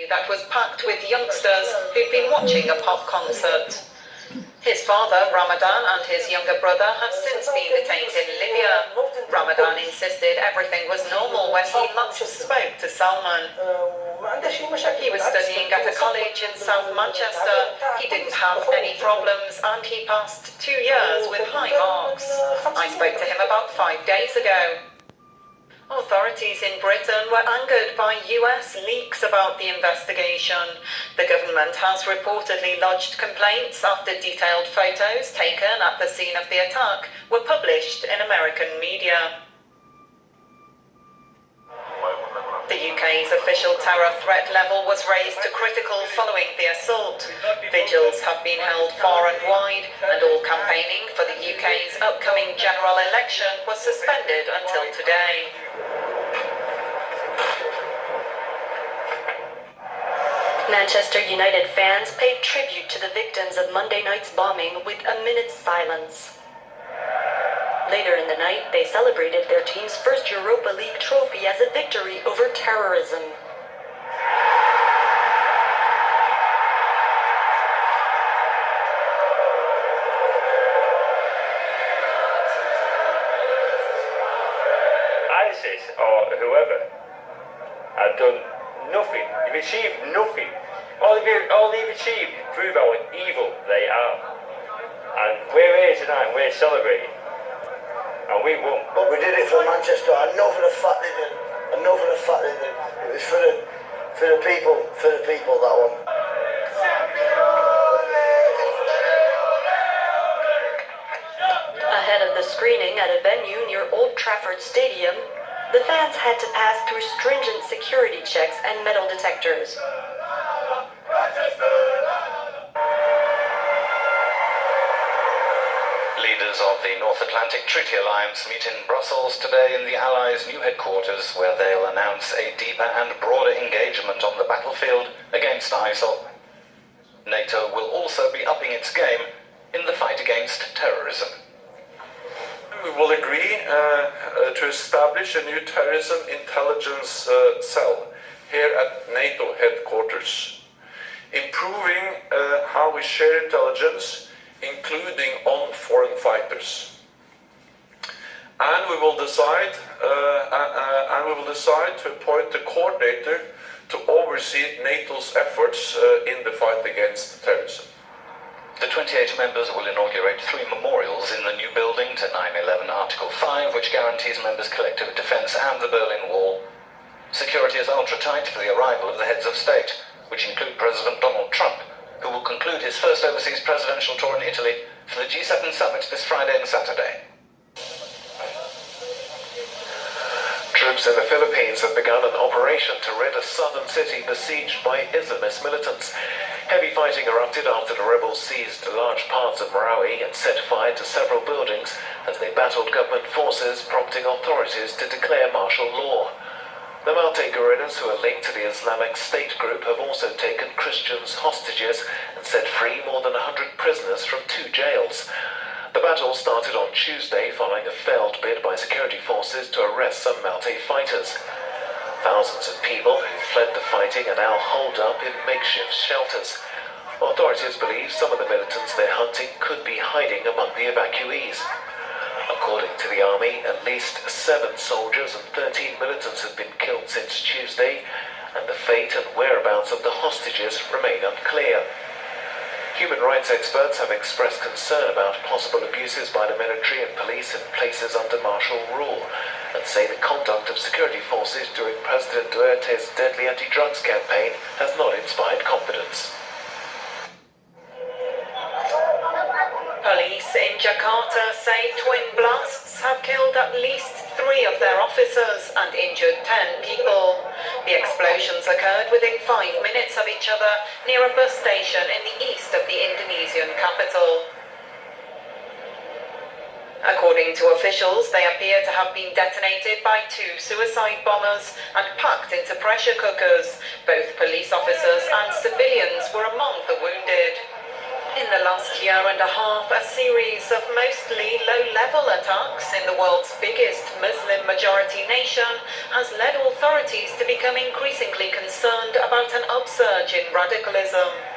that was packed with youngsters who'd been watching a pop concert. His father, Ramadan, and his younger brother have since been detained in Libya. Ramadan insisted everything was normal when he last spoke to Salman. He was studying at a college in South Manchester. He didn't have any problems and he passed 2 years with high marks. I spoke to him about 5 days ago. Authorities in Britain were angered by US leaks about the investigation. The government has reportedly lodged complaints after detailed photos taken at the scene of the attack were published in American media. The UK's official terror threat level was raised to critical following the assault. Vigils have been held far and wide, and all campaigning for the UK's upcoming general election was suspended until today. Manchester United fans paid tribute to the victims of Monday night's bombing with a minute's silence. Later in the night, they celebrated their team's first Europa League trophy as a victory over terrorism. ISIS or whoever have done nothing. You've achieved nothing. All they've achieved prove how evil they are. And we're here tonight and we're celebrating. And we won. But we did it for Manchester. I know for the fact they did. I know for the fact they did. It was for the people, that one. Ahead of the screening at a venue near Old Trafford Stadium, the fans had to pass through stringent security checks and metal detectors. Leaders of the North Atlantic Treaty Alliance meet in Brussels today in the Allies' new headquarters, where they'll announce a deeper and broader engagement on the battlefield against ISIL. NATO will also be upping its game in the fight against terrorism. We will agree to establish a new terrorism intelligence cell here at NATO headquarters, improving how we share intelligence, including on foreign fighters. And we will decide to appoint a coordinator to oversee NATO's efforts in the fight against terrorism. The 28 members will inaugurate 3 memorials in the new building to 9/11 Article 5, which guarantees members' collective defense and the Berlin Wall. Security is ultra-tight for the arrival of the heads of state, which include President Donald Trump, who will conclude his first overseas presidential tour in Italy for the G7 summit this Friday and Saturday. Troops in the Philippines have begun an operation to rid a southern city besieged by Islamist militants. Heavy fighting erupted after the rebels seized large parts of Marawi and set fire to several buildings as they battled government forces, prompting authorities to declare martial law. The Maute guerrillas, who are linked to the Islamic State group, have also taken Christians hostages and set free more than 100 prisoners from 2 jails. The battle started on Tuesday following a failed bid by security forces to arrest some Maute fighters. Thousands of people who fled the fighting are now holed up in makeshift shelters. Authorities believe some of the militants they're hunting could be hiding among the evacuees. According to the army, at least 7 soldiers and 13 militants have been killed since Tuesday, and the fate and whereabouts of the hostages remain unclear. Human rights experts have expressed concern about possible abuses by the military and police in places under martial rule, and say the conduct of security forces during President Duterte's deadly anti-drugs campaign has not inspired confidence. Police in Jakarta say twin blasts have killed at least 3 of their officers and injured 10 people. The explosions occurred within 5 minutes of each other near a bus station in the east of the Indonesian capital. According to officials, they appear to have been detonated by 2 suicide bombers and packed into pressure cookers. Both police officers and civilians were among the wounded. In the last year and a half, a series of mostly low-level attacks in the world's biggest Muslim-majority nation has led authorities to become increasingly concerned about an upsurge emerging radicalism.